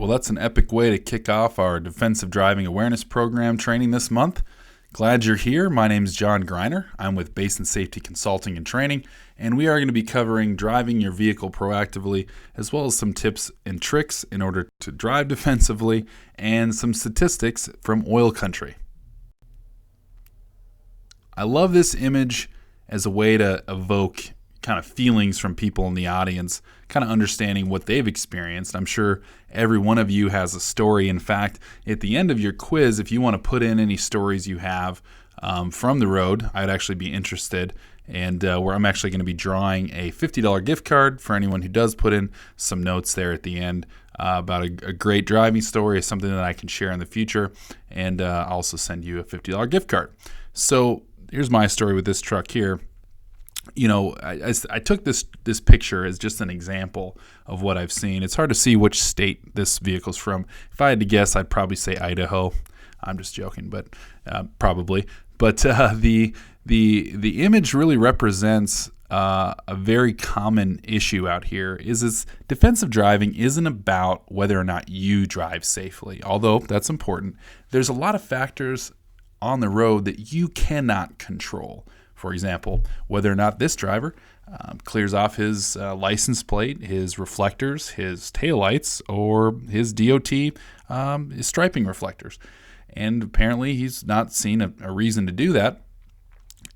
Well, that's an epic way to kick off our defensive driving awareness program training this month. Glad you're here. My name is John Greiner. I'm with Basin Safety Consulting and Training, and we are going to be covering driving your vehicle proactively, as well as some tips and tricks in order to drive defensively, and some statistics from oil country. I love this image as a way to evoke kind of feelings from people in the audience, kind of understanding what they've experienced. I'm sure every one of you has a story. In fact, at the end of your quiz, if you want to put in any stories you have from the road, I'd actually be interested. And where I'm actually going to be drawing a $50 gift card for anyone who does put in some notes there at the end about a great driving story, something that I can share in the future, and I'll also send you a $50 gift card. So here's my story with this truck here. You know, I took this picture as just an example of what I've seen. It's hard to see which state this vehicle's from. If I had to guess, I'd probably say Idaho. I'm just joking, but probably. But the image really represents a very common issue out here. Is defensive driving isn't about whether or not you drive safely, although that's important. There's a lot of factors on the road that you cannot control. For example, whether or not this driver clears off his license plate, his reflectors, his taillights, or his DOT his striping reflectors. And apparently he's not seen a reason to do that.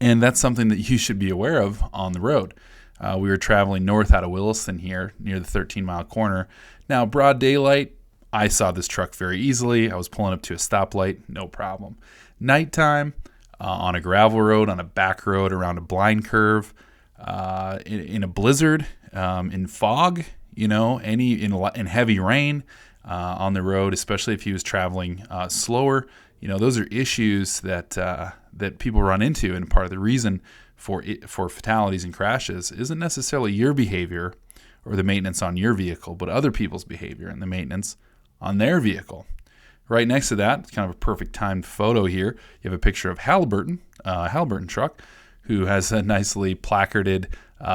And that's something that you should be aware of on the road. We were traveling north out of Williston here near the 13-mile corner. Now, broad daylight, I saw this truck very easily. I was pulling up to a stoplight, no problem. Nighttime, on a gravel road, on a back road, around a blind curve, in a blizzard, in fog, you know, in heavy rain on the road, especially if he was traveling slower. You know, those are issues that people run into, and part of the reason for fatalities and crashes isn't necessarily your behavior or the maintenance on your vehicle, but other people's behavior and the maintenance on their vehicle. Right next to that, it's kind of a perfect timed photo here. You have a picture of Halliburton truck, who has a nicely placarded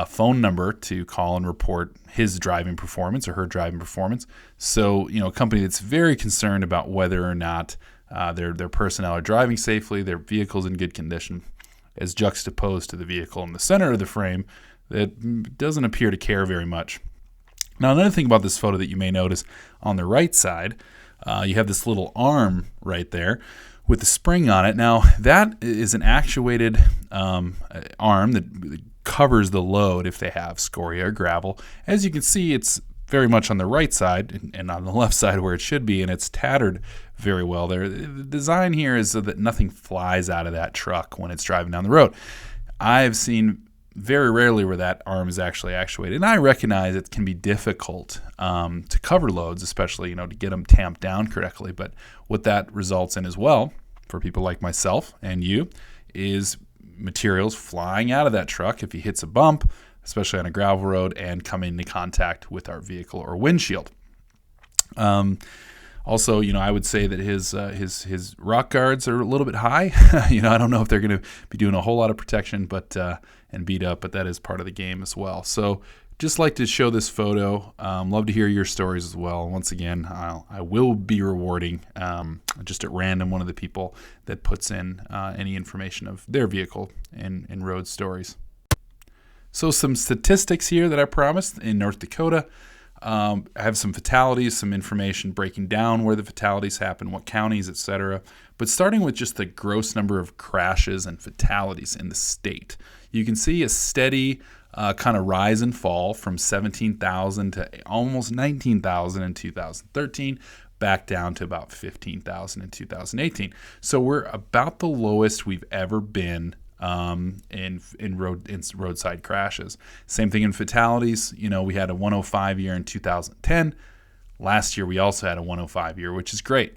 phone number to call and report his driving performance or her driving performance. So, you know, a company that's very concerned about whether or not their personnel are driving safely, their vehicle's in good condition, as juxtaposed to the vehicle in the center of the frame that doesn't appear to care very much. Now, another thing about this photo that you may notice on the right side, you have this little arm right there with the spring on it. Now, that is an actuated arm that covers the load if they have scoria or gravel. As you can see, it's very much on the right side and on the left side where it should be, and it's tattered very well there. The design here is so that nothing flies out of that truck when it's driving down the road. I've seen very rarely where that arm is actually actuated. And I recognize it can be difficult to cover loads, especially, you know, to get them tamped down correctly. But what that results in as well, for people like myself and you, is materials flying out of that truck if he hits a bump, especially on a gravel road, and coming into contact with our vehicle or windshield. Also, you know, I would say that his rock guards are a little bit high. You know, I don't know if they're going to be doing a whole lot of protection, but and beat up, but that is part of the game as well. So, just like to show this photo. Love to hear your stories as well. Once again, I will be rewarding just at random one of the people that puts in any information of their vehicle in road stories. So, some statistics here that I promised in North Dakota. I have some fatalities, some information breaking down where the fatalities happen, what counties, etc. But starting with just the gross number of crashes and fatalities in the state, you can see a steady kind of rise and fall from 17,000 to almost 19,000 in 2013, back down to about 15,000 in 2018. So we're about the lowest we've ever been in roadside crashes. Same thing in fatalities. You know, we had a 105 year in 2010. Last year we also had a 105 year, which is great,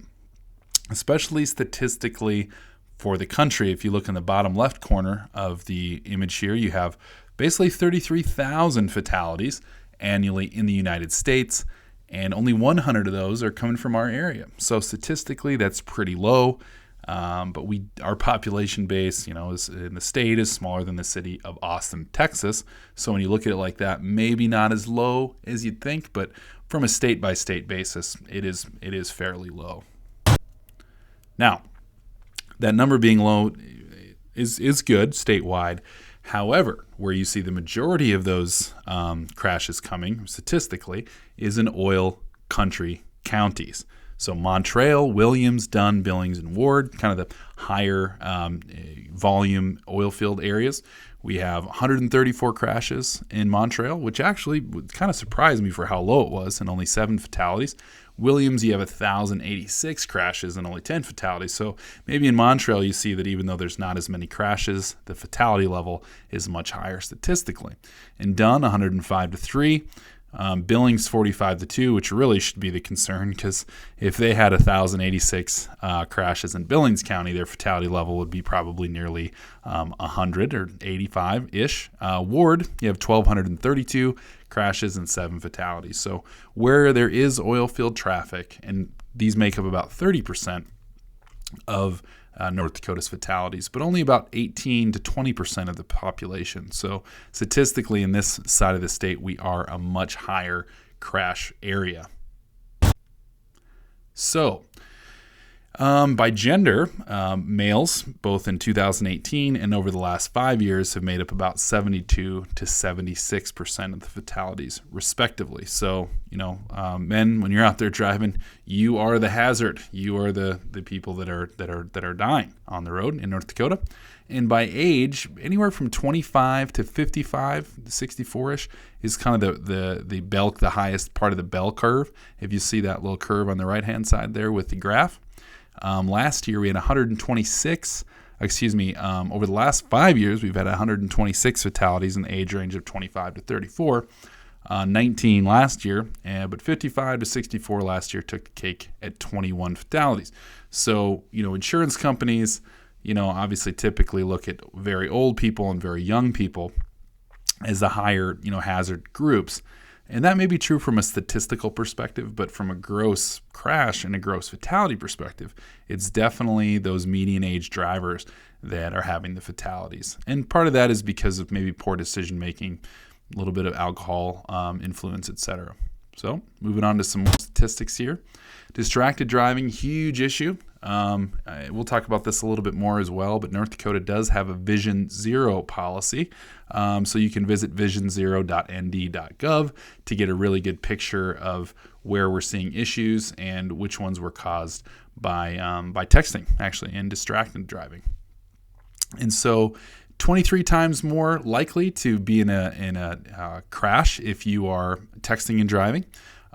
especially statistically for the country. If you look in the bottom left corner of the image here, you have basically 33,000 fatalities annually in the United States, and only 100 of those are coming from our area. So statistically, that's pretty low. But our population base, is in the state is smaller than the city of Austin, Texas. So when you look at it like that, maybe not as low as you'd think, but from a state by state basis, it is fairly low. Now, that number being low is good statewide. However, where you see the majority of those crashes coming statistically is in oil country counties. So Montreal, Williams, Dunn, Billings, and Ward, kind of the higher volume oil field areas. We have 134 crashes in Montreal, which actually kind of surprised me for how low it was, and only 7 fatalities. Williams, you have 1,086 crashes and only 10 fatalities. So maybe in Montreal you see that even though there's not as many crashes, the fatality level is much higher statistically. In Dunn, 105-3. Billings 45-2, which really should be the concern, because if they had 1,086 crashes in Billings County, their fatality level would be probably nearly 100 or 85-ish. Ward, you have 1,232 crashes and 7 fatalities. So where there is oil field traffic, and these make up about 30% of North Dakota's fatalities, but only about 18 to 20% of the population. So statistically, in this side of the state, we are a much higher crash area. So by gender, males, both in 2018 and over the last 5 years, have made up about 72 to 76% of the fatalities, respectively. So, men, when you're out there driving, you are the hazard. You are the people that are dying on the road in North Dakota. And by age, anywhere from 25 to 55, 64-ish is kind of the highest part of the bell curve. If you see that little curve on the right-hand side there with the graph. Last year we had 126, over the last 5 years we've had 126 fatalities in the age range of 25 to 34, 19 last year, but 55 to 64 last year took the cake at 21 fatalities. So, insurance companies, obviously typically look at very old people and very young people as the higher, hazard groups. And that may be true from a statistical perspective, but from a gross crash and a gross fatality perspective, it's definitely those median age drivers that are having the fatalities. And part of that is because of maybe poor decision making, a little bit of alcohol influence, etc. So moving on to some more statistics here. Distracted driving, huge issue. We'll talk about this a little bit more as well, but North Dakota does have a Vision Zero policy. So you can visit visionzero.nd.gov to get a really good picture of where we're seeing issues and which ones were caused by texting, actually, and distracted driving. And so 23 times more likely to be in a crash if you are texting and driving,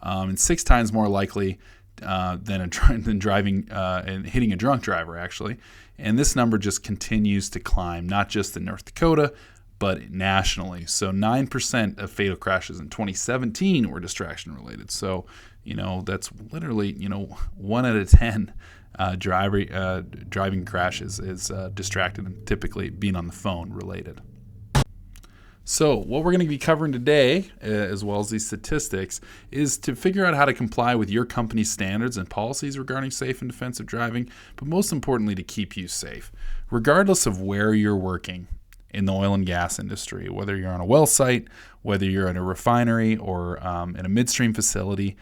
and 6 times more likely than driving and hitting a drunk driver, actually. And this number just continues to climb, not just in North Dakota, but nationally. So 9% of fatal crashes in 2017 were distraction related. So, that's literally, 1 out of 10 driving crashes is distracted and typically being on the phone related. So what we're going to be covering today, as well as these statistics, is to figure out how to comply with your company's standards and policies regarding safe and defensive driving, but most importantly, to keep you safe, regardless of where you're working in the oil and gas industry, whether you're on a well site, whether you're in a refinery or in a midstream facility,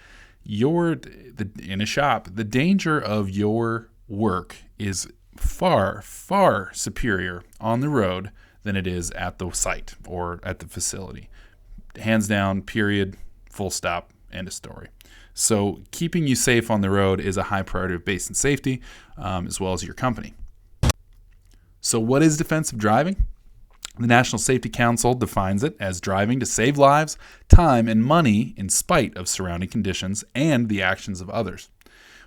in a shop. The danger of your work is far, far superior on the road than it is at the site or at the facility. Hands down, period, full stop, end of story. So keeping you safe on the road is a high priority of Basin safety, as well as your company. So what is defensive driving? The National Safety Council defines it as driving to save lives, time, and money in spite of surrounding conditions and the actions of others.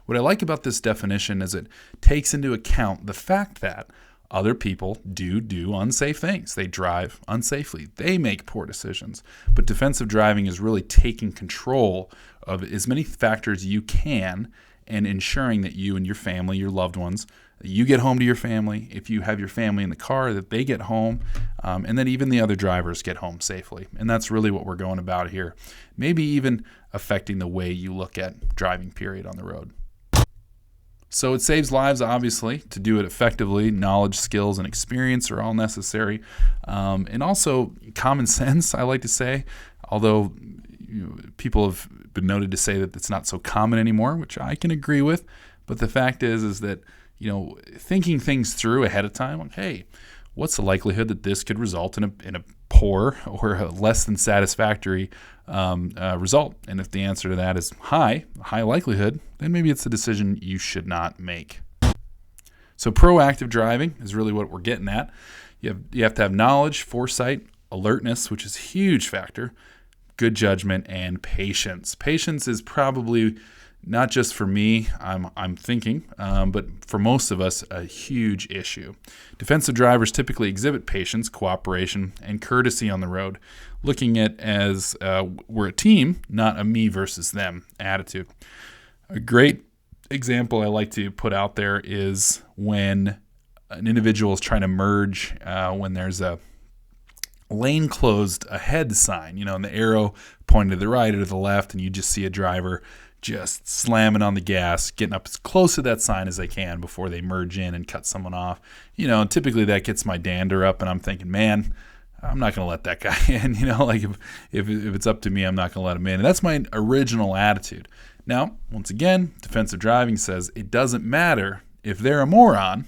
What I like about this definition is it takes into account the fact that other people do unsafe things. They drive unsafely. They make poor decisions. But defensive driving is really taking control of as many factors you can and ensuring that you and your family, your loved ones, that you get home to your family. If you have your family in the car, that they get home, and that even the other drivers get home safely. And that's really what we're going about here. Maybe even affecting the way you look at driving, period, on the road. So it saves lives, obviously. To do it effectively, knowledge, skills, and experience are all necessary. And also common sense, I like to say, although people have been noted to say that it's not so common anymore, which I can agree with. But the fact is that, thinking things through ahead of time, like, hey, what's the likelihood that this could result in a poor or a less than satisfactory result? And if the answer to that is high likelihood, then maybe it's a decision you should not make. So proactive driving is really what we're getting at. You have to have knowledge, foresight, alertness, which is a huge factor, good judgment, and patience. Patience is probably not just for me, I'm thinking, but for most of us, a huge issue. Defensive drivers typically exhibit patience, cooperation, and courtesy on the road, looking at as we're a team, not a me versus them attitude. A great example I like to put out there is when an individual is trying to merge when there's a lane closed ahead sign, and the arrow pointing to the right or to the left, and you just see a driver just slamming on the gas, getting up as close to that sign as they can before they merge in and cut someone off. And typically that gets my dander up, and I'm thinking, man, I'm not going to let that guy in. Like if it's up to me, I'm not going to let him in. And that's my original attitude. Now, once again, defensive driving says it doesn't matter if they're a moron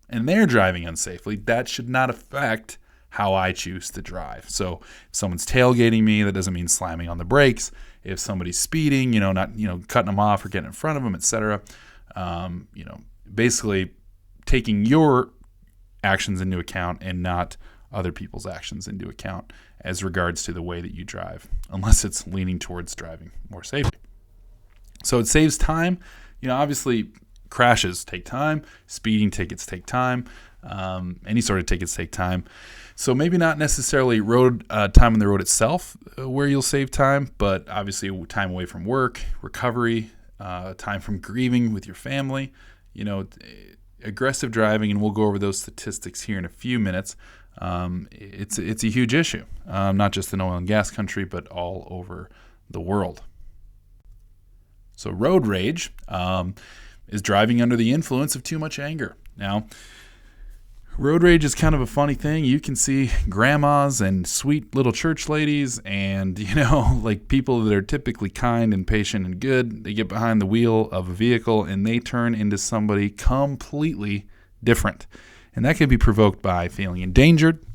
and they're driving unsafely. That should not affect how I choose to drive. So if someone's tailgating me, that doesn't mean slamming on the brakes. If somebody's speeding, not cutting them off or getting in front of them, etc. Basically taking your actions into account and not other people's actions into account as regards to the way that you drive, unless it's leaning towards driving more safely. So it saves time. Obviously crashes take time, speeding tickets take time, any sort of tickets take time. So maybe not necessarily road time on the road itself where you'll save time, but obviously time away from work, recovery, time from grieving with your family, aggressive driving, and we'll go over those statistics here in a few minutes. It's a huge issue, not just in oil and gas country, but all over the world. So road rage is driving under the influence of too much anger. Now, road rage is kind of a funny thing. You can see grandmas and sweet little church ladies and, like people that are typically kind and patient and good. They get behind the wheel of a vehicle and they turn into somebody completely different. And that can be provoked by feeling endangered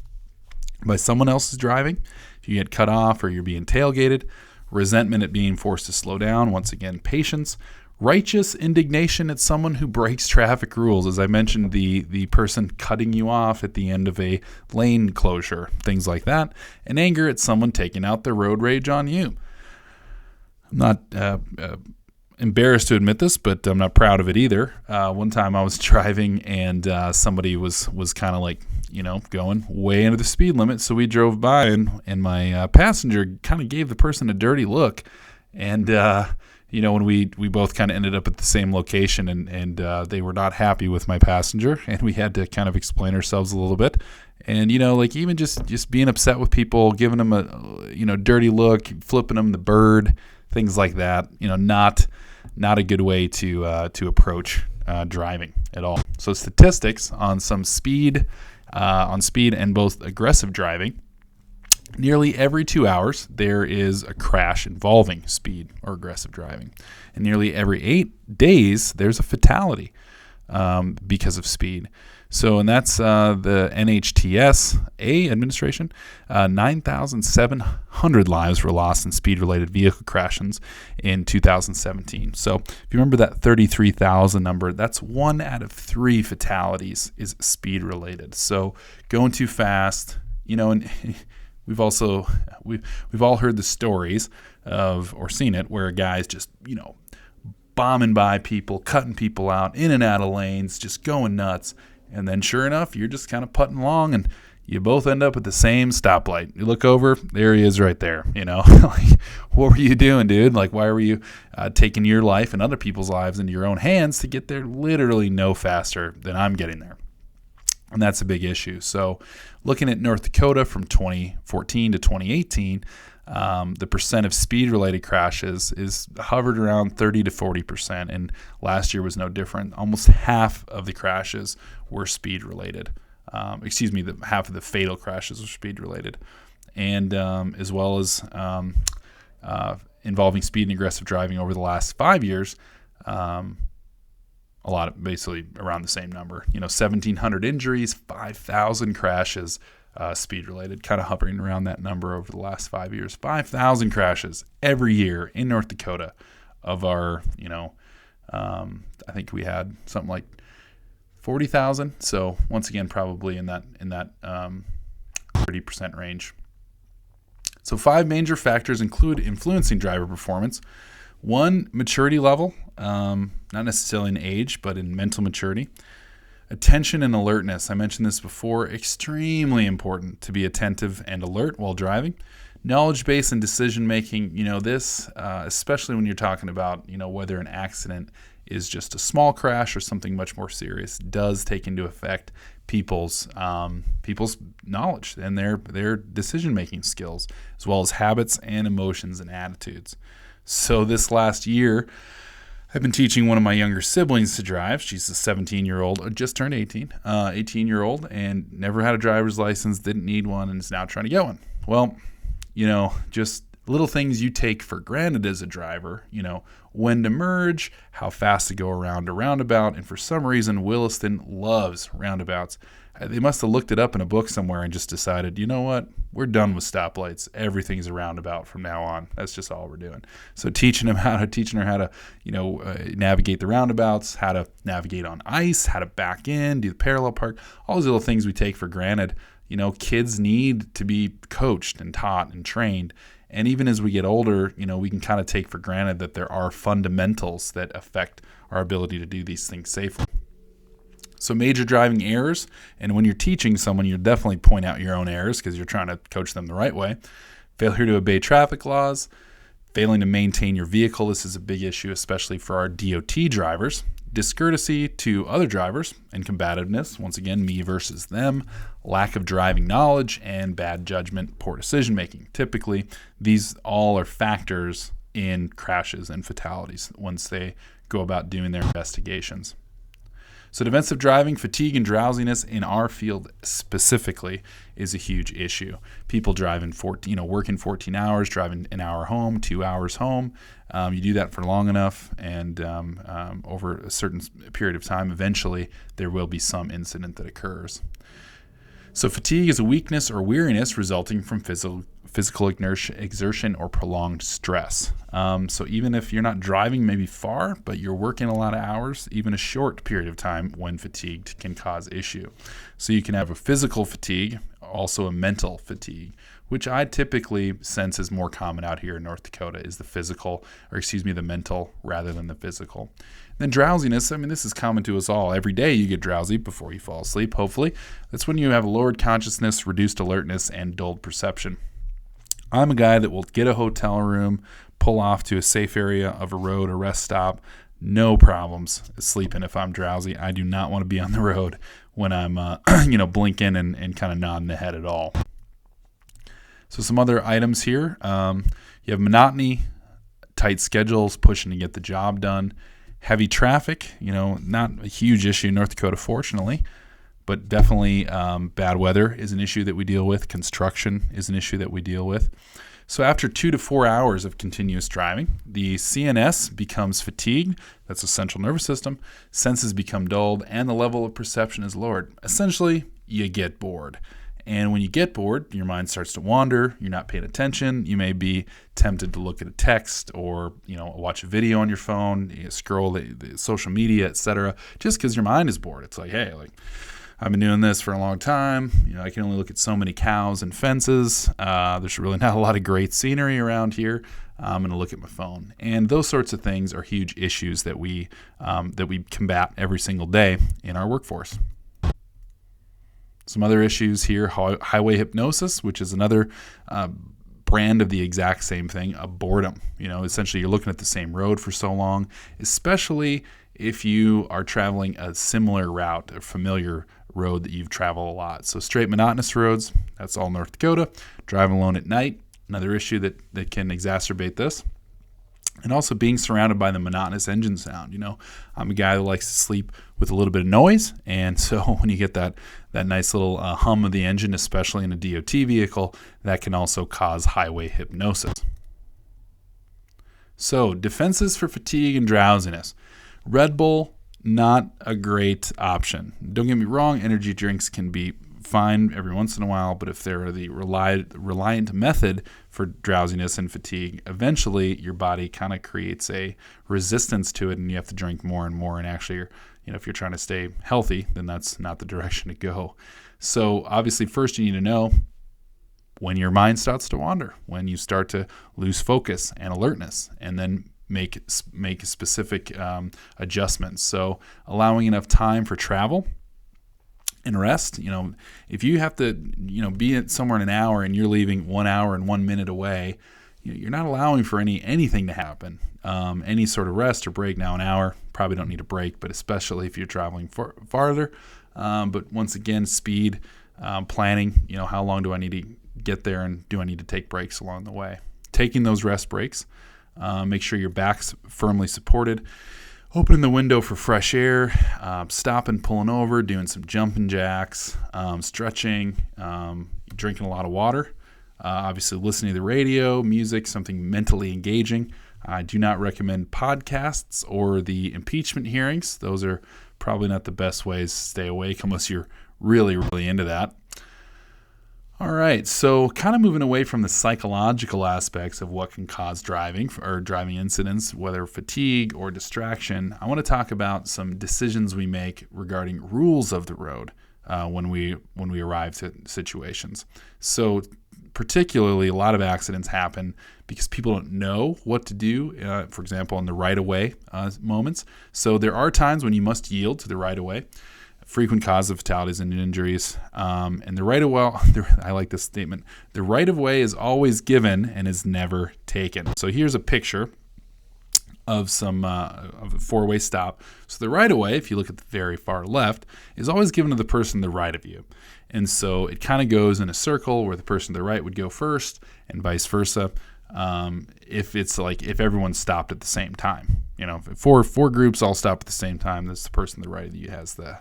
by someone else's driving. If you get cut off or you're being tailgated, resentment at being forced to slow down. Once again, patience. Righteous indignation at someone who breaks traffic rules. As I mentioned, the person cutting you off at the end of a lane closure, things like that. And anger at someone taking out their road rage on you. I'm not embarrassed to admit this, but I'm not proud of it either. One time I was driving and somebody was kind of like, going way into the speed limit. So we drove by and my passenger kind of gave the person a dirty look. And, when we both kind of ended up at the same location and they were not happy with my passenger and we had to kind of explain ourselves a little bit. And, even just being upset with people, giving them a, dirty look, flipping them the bird, things like that, not a good way to approach driving at all. So statistics on speed and both aggressive driving. Nearly every 2 hours, there is a crash involving speed or aggressive driving. And nearly every 8 days, there's a fatality because of speed. So, and that's the NHTSA administration. 9,700 lives were lost in speed-related vehicle crashes in 2017. So, if you remember that 33,000 number, that's 1 out of 3 fatalities is speed-related. So, going too fast, and we've all heard the stories of or seen it where a guy's just bombing by people, cutting people out, in and out of lanes, just going nuts. And then sure enough, you're just kind of putting along and you both end up at the same stoplight. You look over, there he is right there. Like, what were you doing, dude? Like, why were you taking your life and other people's lives into your own hands to get there literally no faster than I'm getting there? And that's a big issue. So looking at North Dakota from 2014 to 2018, the percent of speed-related crashes is hovered around 30 to 40%, and last year was no different. Almost half of the crashes were speed-related. Half of the fatal crashes were speed-related, and as well as involving speed and aggressive driving over the last 5 years. A lot of basically around the same number, 1,700 injuries, 5,000 crashes, speed related, kind of hovering around that number over the last 5 years. 5,000 crashes every year in North Dakota of our, I think we had something like 40,000. So once again, probably in that 30% range. So 5 major factors include influencing driver performance. 1, maturity level, not necessarily in age, but in mental maturity. Attention and alertness. I mentioned this before, extremely important to be attentive and alert while driving. Knowledge base and decision making, this, especially when you're talking about, whether an accident is just a small crash or something much more serious, does take into effect people's knowledge and their decision making skills, as well as habits and emotions and attitudes. So this last year, I've been teaching one of my younger siblings to drive. She's a 17-year-old, just turned 18-year-old, and never had a driver's license, didn't need one, and is now trying to get one. Well, just little things you take for granted as a driver, when to merge, how fast to go around a roundabout, and for some reason, Williston loves roundabouts. They must have looked it up in a book somewhere and just decided, you know what, we're done with stoplights. Everything's a roundabout from now on. That's just all we're doing. So teaching her how to, navigate the roundabouts, how to navigate on ice, how to back in, do the parallel park, all those little things we take for granted. Kids need to be coached and taught and trained. And even as we get older, we can kind of take for granted that there are fundamentals that affect our ability to do these things safely. So major driving errors, and when you're teaching someone, you definitely point out your own errors because you're trying to coach them the right way. Failure to obey traffic laws, failing to maintain your vehicle. This is a big issue, especially for our DOT drivers. Discourtesy to other drivers and combativeness. Once again, me versus them. Lack of driving knowledge and bad judgment, poor decision making. Typically, these all are factors in crashes and fatalities once they go about doing their investigations. So defensive driving, fatigue, and drowsiness in our field specifically is a huge issue. People driving working 14 hours, driving an hour home, 2 hours home. You do that for long enough, and over a certain period of time, eventually there will be some incident that occurs. So fatigue is a weakness or weariness resulting from physical exertion or prolonged stress. So even if you're not driving maybe far, but you're working a lot of hours, even a short period of time when fatigued can cause issue. So you can have a physical fatigue, also a mental fatigue, which I typically sense is more common out here in North Dakota, is the mental rather than the physical. Then drowsiness, this is common to us all. Every day you get drowsy before you fall asleep, hopefully. That's when you have lowered consciousness, reduced alertness, and dulled perception. I'm a guy that will get a hotel room, pull off to a safe area of a road or rest stop, no problems sleeping if I'm drowsy. I do not want to be on the road when I'm blinking and kind of nodding the head at all. So some other items here. You have monotony, tight schedules, pushing to get the job done. Heavy traffic, not a huge issue in North Dakota, fortunately, but definitely bad weather is an issue that we deal with. Construction is an issue that we deal with. So after 2 to 4 hours of continuous driving, the CNS becomes fatigued. That's the central nervous system. Senses become dulled, and the level of perception is lowered. Essentially, you get bored. And when you get bored, your mind starts to wander. You're not paying attention. You may be tempted to look at a text or, watch a video on your phone, scroll the social media, etc., just because your mind is bored. It's like, hey, I've been doing this for a long time. I can only look at so many cows and fences. There's really not a lot of great scenery around here. I'm going to look at my phone. And those sorts of things are huge issues that we combat every single day in our workforce. Some other issues here, highway hypnosis, which is another brand of the exact same thing, a boredom. Essentially you're looking at the same road for so long, especially if you are traveling a similar route, a familiar road that you've traveled a lot. So straight monotonous roads, that's all North Dakota. Driving alone at night, another issue that can exacerbate this. And also being surrounded by the monotonous engine sound. I'm a guy that likes to sleep with a little bit of noise, and so when you get that nice little hum of the engine, especially in a DOT vehicle, that can also cause highway hypnosis. So, defenses for fatigue and drowsiness. Red Bull, not a great option. Don't get me wrong, energy drinks can be fine every once in a while, but if they're the reliant method for drowsiness and fatigue, eventually your body kind of creates a resistance to it, and you have to drink more and more. And actually, if you're trying to stay healthy, then that's not the direction to go. So obviously, first you need to know when your mind starts to wander, when you start to lose focus and alertness, and then make specific adjustments. So allowing enough time for travel and rest. If you have to, be somewhere in an hour and you're leaving 1 hour and 1 minute away, you're not allowing for anything to happen. Any sort of rest or break. Now, an hour, probably don't need a break, but especially if you're traveling farther. But once again, speed, planning, how long do I need to get there, and do I need to take breaks along the way? Taking those rest breaks, make sure your back's firmly supported. Opening the window for fresh air, stopping, pulling over, doing some jumping jacks, stretching, drinking a lot of water, obviously listening to the radio, music, something mentally engaging. I do not recommend podcasts or the impeachment hearings. Those are probably not the best ways to stay awake unless you're really, really into that. All right, so kind of moving away from the psychological aspects of what can cause driving or driving incidents, whether fatigue or distraction, I want to talk about some decisions we make regarding rules of the road when we arrive to situations. So particularly, a lot of accidents happen because people don't know what to do, for example, in the right-of-way moments. So there are times when you must yield to the right-of-way. Frequent cause of fatalities and injuries. And the right-of-way, I like this statement, the right-of-way is always given and is never taken. So here's a picture of of a four-way stop. So the right-of-way, if you look at the very far left, is always given to the person to the right of you. And so it kind of goes in a circle where the person to the right would go first and vice versa. If everyone stopped at the same time, if four groups all stop at the same time, this the person to the right of you has the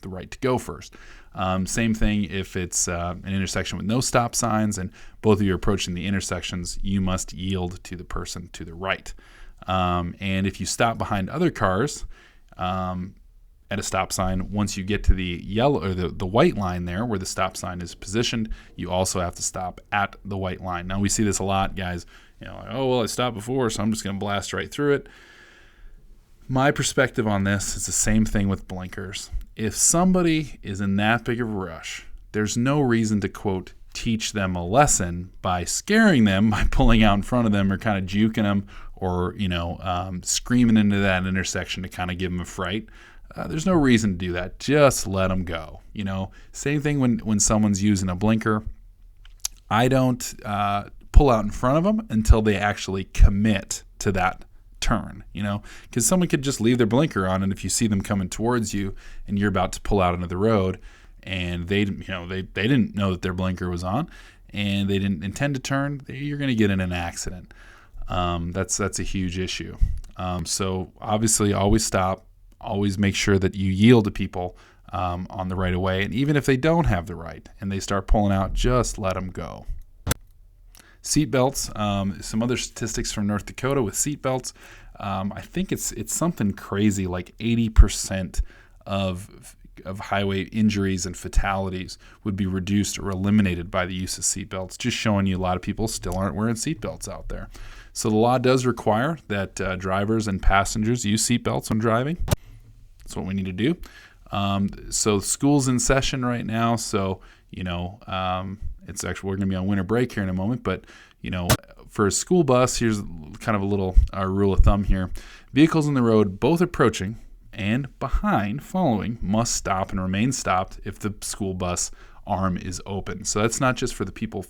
right to go first. Same thing if it's an intersection with no stop signs and both of you are approaching the intersections, you must yield to the person to the right. And if you stop behind other cars at a stop sign, once you get to the yellow or the white line there where the stop sign is positioned, you also have to stop at the white line. Now we see this a lot, guys. I stopped before, so I'm just going to blast right through it. My perspective on this is the same thing with blinkers. If somebody is in that big of a rush, there's no reason to, quote, teach them a lesson by scaring them, by pulling out in front of them or kind of juking them or, screaming into that intersection to kind of give them a fright. There's no reason to do that. Just let them go. Same thing when someone's using a blinker. I don't pull out in front of them until they actually commit to that turn, because someone could just leave their blinker on, and if you see them coming towards you and you're about to pull out into the road and they didn't know that their blinker was on and they didn't intend to turn, you're going to get in an accident. That's a huge issue. So obviously always stop, always make sure that you yield to people on the right of way, and even if they don't have the right and they start pulling out, just let them go. Seatbelts, some other statistics from North Dakota with seatbelts. I think it's something crazy like 80% of highway injuries and fatalities would be reduced or eliminated by the use of seatbelts, just showing you a lot of people still aren't wearing seatbelts out there. So the law does require that drivers and passengers use seatbelts when driving. That's what we need to do. So school's in session right now, so it's actually, we're going to be on winter break here in a moment, but for a school bus, here's kind of a little rule of thumb here. Vehicles on the road, both approaching and behind following, must stop and remain stopped if the school bus arm is open. So that's not just for the people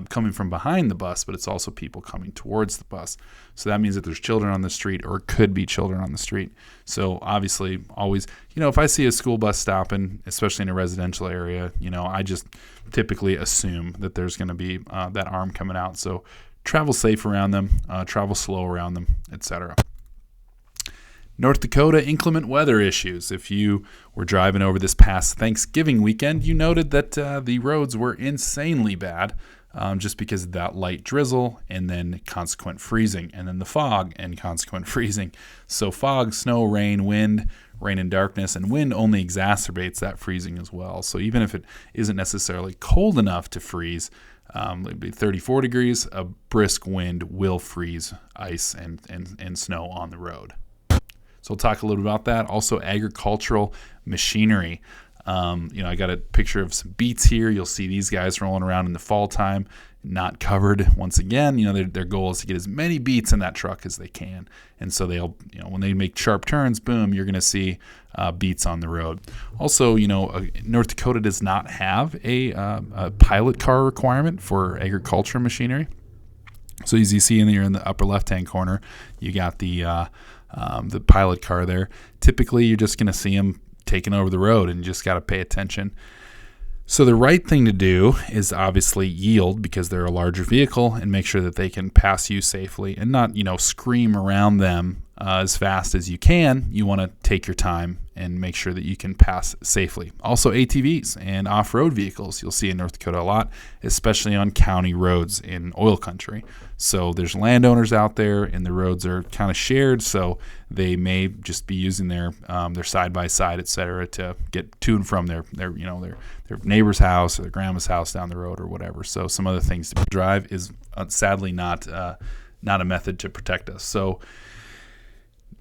coming from behind the bus, but it's also people coming towards the bus. So that means that there's children on the street, or could be children on the street. So obviously always, if I see a school bus stopping, especially in a residential area, I just typically assume that there's going to be that arm coming out. So travel safe around them, travel slow around them, etc. North Dakota inclement weather issues. If you were driving over this past Thanksgiving weekend, you noted that the roads were insanely bad just because of that light drizzle and then consequent freezing, and then the fog and consequent freezing. So fog, snow, rain, wind, rain and darkness, and wind only exacerbates that freezing as well. So even if it isn't necessarily cold enough to freeze, it'd be 34 degrees, a brisk wind will freeze ice and snow on the road. So we'll talk a little bit about that. Also, agricultural machinery. I got a picture of some beets here. You'll see these guys rolling around in the fall time, not covered. Once again, their goal is to get as many beets in that truck as they can. And so they'll, when they make sharp turns, boom, you're going to see beets on the road. Also, North Dakota does not have a pilot car requirement for agricultural machinery. So as you see in the upper left-hand corner, you got the pilot car there. Typically, you're just going to see them taking over the road, and you just got to pay attention. So the right thing to do is obviously yield, because they're a larger vehicle, and make sure that they can pass you safely and not, scream around them as fast as you can. You want to take your time and make sure that you can pass safely. Also, ATVs and off-road vehicles you'll see in North Dakota a lot, especially on county roads in oil country. So there's landowners out there, and the roads are kind of shared, so they may just be using their side-by-side, etc., to get to and from their neighbor's house or their grandma's house down the road or whatever. So some other things to drive is sadly not a method to protect us. So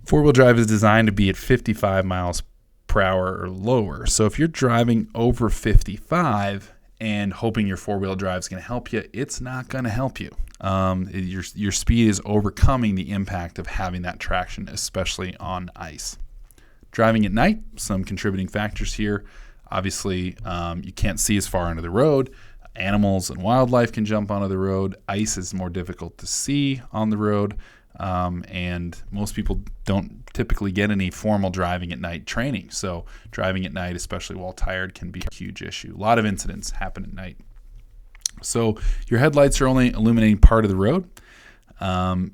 four-wheel drive is designed to be at 55 miles per hour or lower. So if you're driving over 55 and hoping your four-wheel drive is going to help you, it's not going to help you. Your speed is overcoming the impact of having that traction, especially on ice. Driving at night, some contributing factors here. Obviously, you can't see as far into the road. Animals and wildlife can jump onto the road. Ice is more difficult to see on the road. And most people don't typically get any formal driving at night training. So driving at night, especially while tired, can be a huge issue. A lot of incidents happen at night. So your headlights are only illuminating part of the road.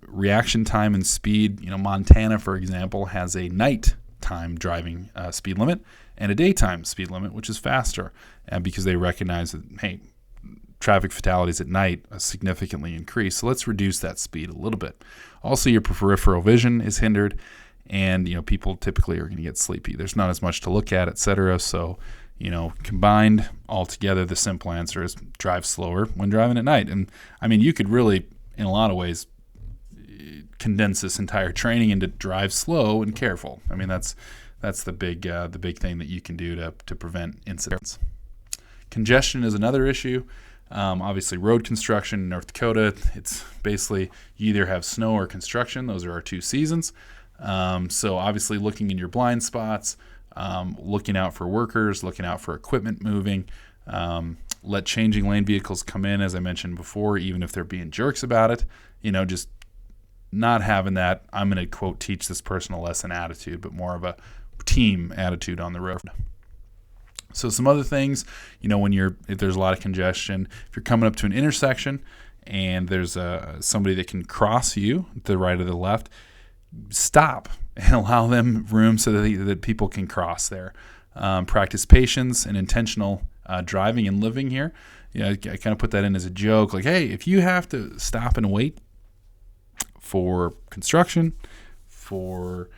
Reaction time and speed. Montana, for example, has a nighttime driving speed limit and a daytime speed limit, which is faster, because they recognize that, hey, traffic fatalities at night significantly increase. So let's reduce that speed a little bit. Also, your peripheral vision is hindered, and people typically are going to get sleepy. There's not as much to look at, etc. So, combined all together, the simple answer is drive slower when driving at night. And I mean, you could really, in a lot of ways, condense this entire training into drive slow and careful. I mean, that's the big thing that you can do to prevent incidents. Congestion is another issue. Obviously, road construction in North Dakota, it's basically you either have snow or construction. Those are our two seasons. So obviously looking in your blind spots, looking out for workers, looking out for equipment moving, let changing lane vehicles come in, as I mentioned before, even if they're being jerks about it, just not having that, I'm going to, quote, teach this person a lesson attitude, but more of a team attitude on the road. So some other things, if there's a lot of congestion, if you're coming up to an intersection and there's somebody that can cross you to the right or the left, stop and allow them room so that people can cross there. Practice patience and intentional driving and living here. I kind of put that in as a joke, like, hey, if you have to stop and wait for construction, for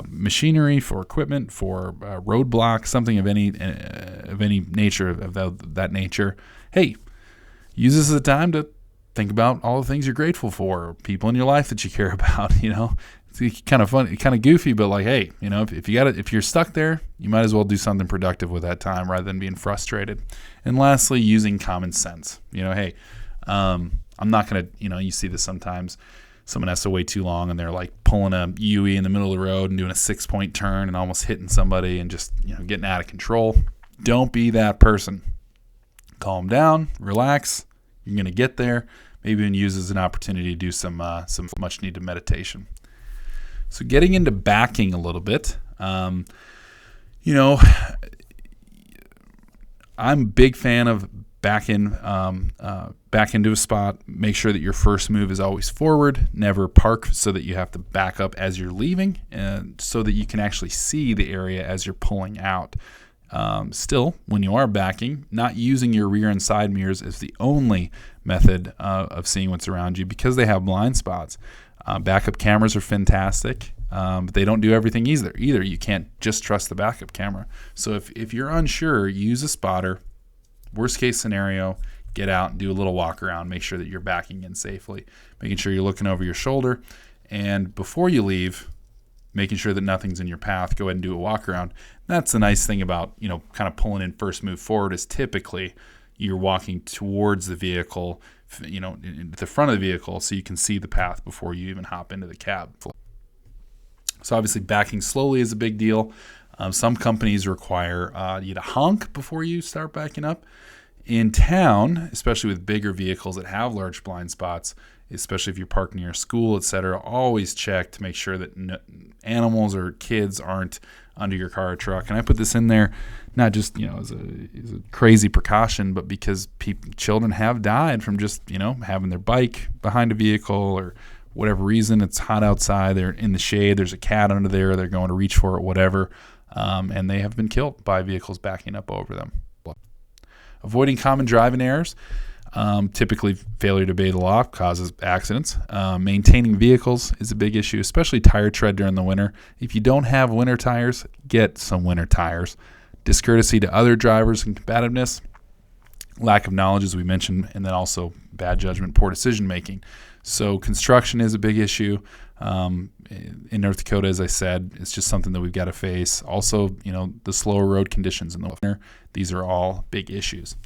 machinery, for equipment, for roadblocks, something of any nature of that nature, hey, use this as a time to think about all the things you're grateful for, people in your life that you care about. It's kind of fun, kind of goofy, but like, hey, if you're stuck there, you might as well do something productive with that time rather than being frustrated. And lastly, using common sense. Hey, I'm not gonna, you see this sometimes. Someone has to wait too long and they're like pulling a UE in the middle of the road and doing a 6-point turn and almost hitting somebody and just, getting out of control. Don't be that person. Calm down, relax. You're going to get there. Maybe even use as an opportunity to do some much needed meditation. So getting into backing a little bit, you know, I'm a big fan of back into a spot. Make sure that your first move is always forward. Never park so that you have to back up as you're leaving, and so that you can actually see the area as you're pulling out. Still, when you are backing, not using your rear and side mirrors is the only method of seeing what's around you, because they have blind spots. Backup cameras are fantastic, but they don't do everything either. You can't just trust the backup camera. So if you're unsure, use a spotter. Worst case scenario, get out and do a little walk around. Make sure that you're backing in safely, making sure you're looking over your shoulder. And before you leave, making sure that nothing's in your path, go ahead and do a walk around. That's the nice thing about, kind of pulling in first move forward, is typically you're walking towards the vehicle, in the front of the vehicle, so you can see the path before you even hop into the cab. So obviously backing slowly is a big deal. Some companies require you to honk before you start backing up. In town, especially with bigger vehicles that have large blind spots, especially if you're parked near a school, etc., always check to make sure that animals or kids aren't under your car or truck. And I put this in there not just as a crazy precaution, but because children have died from just having their bike behind a vehicle, or whatever reason. It's hot outside, they're in the shade, there's a cat under there, they're going to reach for it, whatever, and they have been killed by vehicles backing up over them. Avoiding common driving errors. Typically, failure to obey the law causes accidents. Maintaining vehicles is a big issue, especially tire tread during the winter. If you don't have winter tires, get some winter tires. Discourtesy to other drivers and combativeness. Lack of knowledge, as we mentioned, and then also bad judgment, poor decision making. So construction is a big issue. In North Dakota, as I said, it's just something that we've got to face. Also, the slower road conditions in the winter. These are all big issues.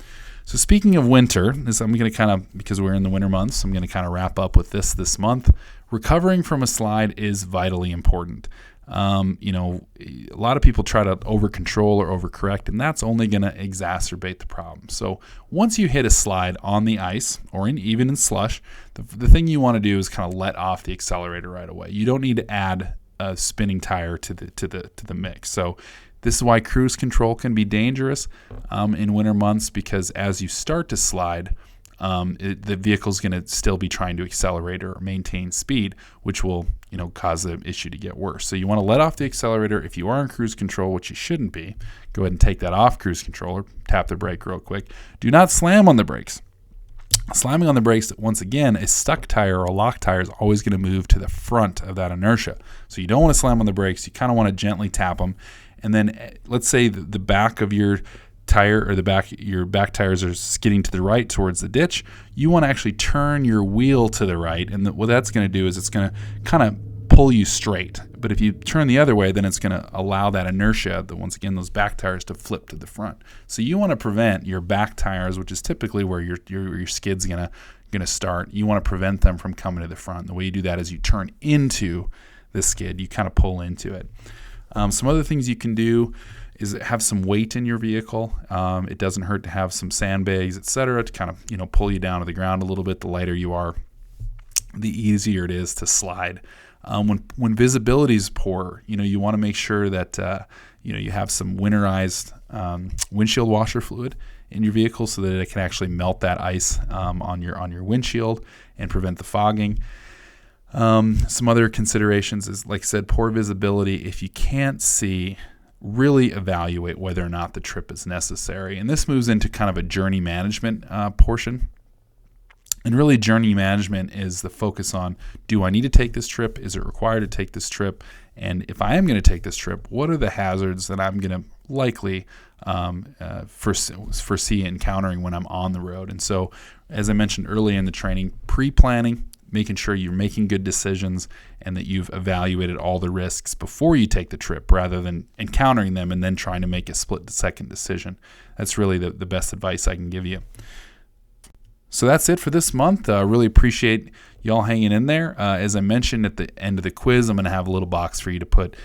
So speaking of winter, I'm going to because we're in the winter months, I'm going to kind of wrap up with this month. Recovering from a slide is vitally important. A lot of people try to over-control or overcorrect, and that's only going to exacerbate the problem. So once you hit a slide on the ice, or even in slush, the thing you want to do is kind of let off the accelerator right away. You don't need to add a spinning tire to the mix. So this is why cruise control can be dangerous in winter months, because as you start to slide, the vehicle's going to still be trying to accelerate or maintain speed, which will cause the issue to get worse. So you want to let off the accelerator. If you are in cruise control, which you shouldn't be, go ahead and take that off cruise control, or tap the brake real quick. Do not slam on the brakes. Slamming on the brakes, once again, a stuck tire or a locked tire is always going to move to the front of that inertia. So you don't want to slam on the brakes. You kind of want to gently tap them. And then let's say the back of your tire, or your back tires are skidding to the right towards the ditch. You want to actually turn your wheel to the right, and what that's going to do is it's going to kind of pull you straight. But if you turn the other way, then it's going to allow that inertia, once again, those back tires, to flip to the front. So you want to prevent your back tires, which is typically where your skid's going to start. You want to prevent them from coming to the front. The way you do that is you turn into the skid. You kind of pull into it. Some other things you can do is have some weight in your vehicle. It doesn't hurt to have some sandbags, etc., to kind of pull you down to the ground a little bit. The lighter you are, the easier it is to slide. When visibility is poor, you want to make sure that you have some winterized windshield washer fluid in your vehicle, so that it can actually melt that ice on your windshield and prevent the fogging. Some other considerations is, like I said, poor visibility. If you can't see, really evaluate whether or not the trip is necessary. And this moves into kind of a journey management portion. And really, journey management is the focus on, do I need to take this trip? Is it required to take this trip? And if I am going to take this trip, what are the hazards that I'm going to likely foresee encountering when I'm on the road? And so, as I mentioned earlier in the training, pre-planning, making sure you're making good decisions and that you've evaluated all the risks before you take the trip, rather than encountering them and then trying to make a split-second decision. That's really the best advice I can give you. So that's it for this month. Really appreciate y'all hanging in there. As I mentioned at the end of the quiz, I'm going to have a little box for you to put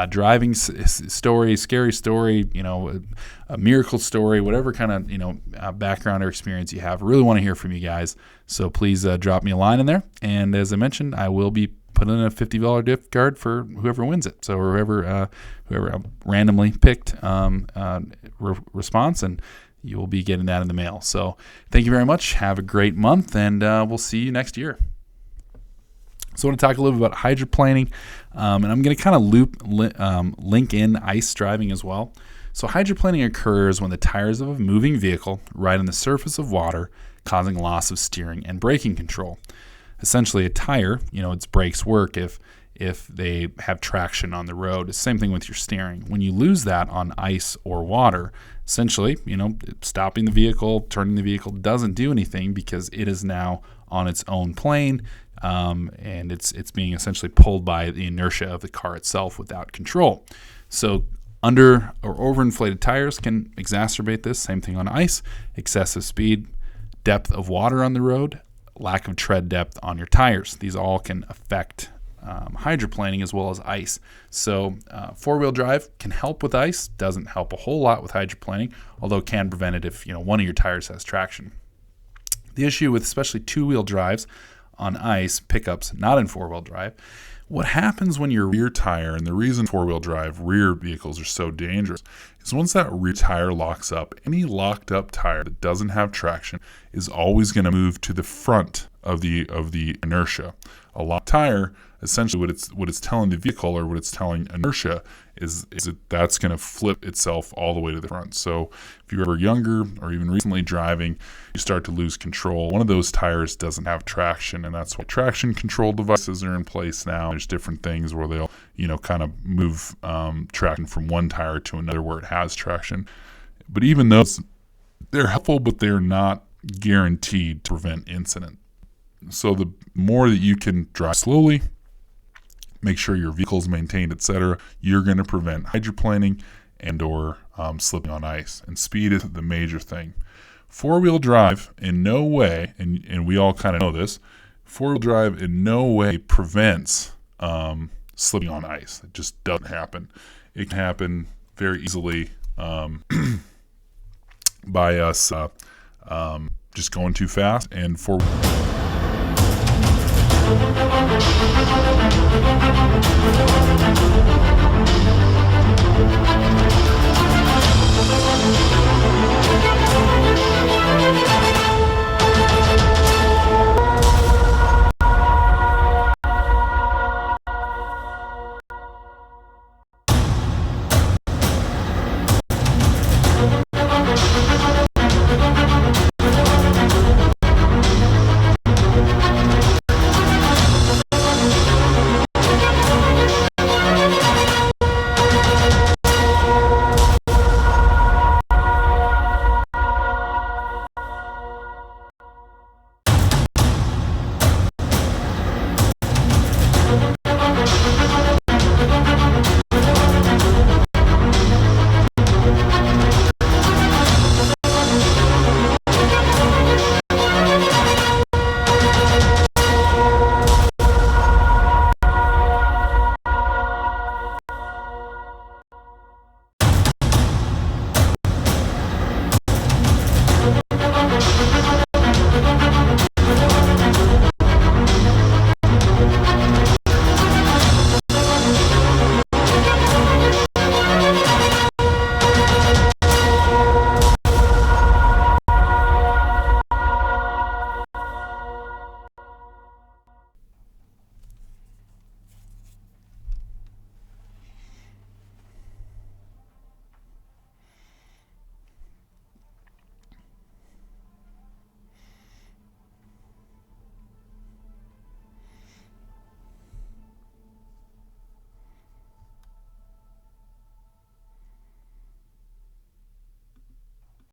driving story, scary story, a miracle story, whatever kind of background or experience you have. I really want to hear from you guys. So please drop me a line in there. And as I mentioned, I will be putting in a $50 gift card for whoever wins it. So whoever randomly picked response, and you will be getting that in the mail. So thank you very much. Have a great month, and we'll see you next year. So I want to talk a little bit about hydroplaning, and I'm going to kind of link in ice driving as well. So hydroplaning occurs when the tires of a moving vehicle ride on the surface of water, causing loss of steering and braking control. Essentially, a tire, its brakes work if they have traction on the road. It's the same thing with your steering. When you lose that on ice or water, essentially, stopping the vehicle, turning the vehicle doesn't do anything because it is now on its own plane, and it's being essentially pulled by the inertia of the car itself without control. So under or overinflated tires can exacerbate this. Same thing on ice, excessive speed, depth of water on the road, lack of tread depth on your tires. These all can affect hydroplaning as well as ice. So four-wheel drive can help with ice, doesn't help a whole lot with hydroplaning, although it can prevent it if one of your tires has traction. The issue with especially two-wheel drives on ice, pickups not in four-wheel drive, what happens when your rear tire, and the reason four-wheel drive rear vehicles are so dangerous, is once that rear tire locks up, any locked up tire that doesn't have traction is always going to move to the front of the inertia. A locked tire, essentially what it's telling the vehicle, or what it's telling inertia, is that that's going to flip itself all the way to the front. So if you're ever younger or even recently driving, you start to lose control. One of those tires doesn't have traction, and that's why traction control devices are in place now. There's different things where they'll kind of move traction from one tire to another where it has traction. But even those, they're helpful, but they're not guaranteed to prevent incident. So the more that you can drive slowly, make sure your vehicle's maintained, etc., you're going to prevent hydroplaning and or slipping on ice. And speed is the major thing. Four-wheel drive in no way, and we all kind of know this, four-wheel drive in no way prevents slipping on ice. It just doesn't happen. It can happen very easily by us just going too fast, and for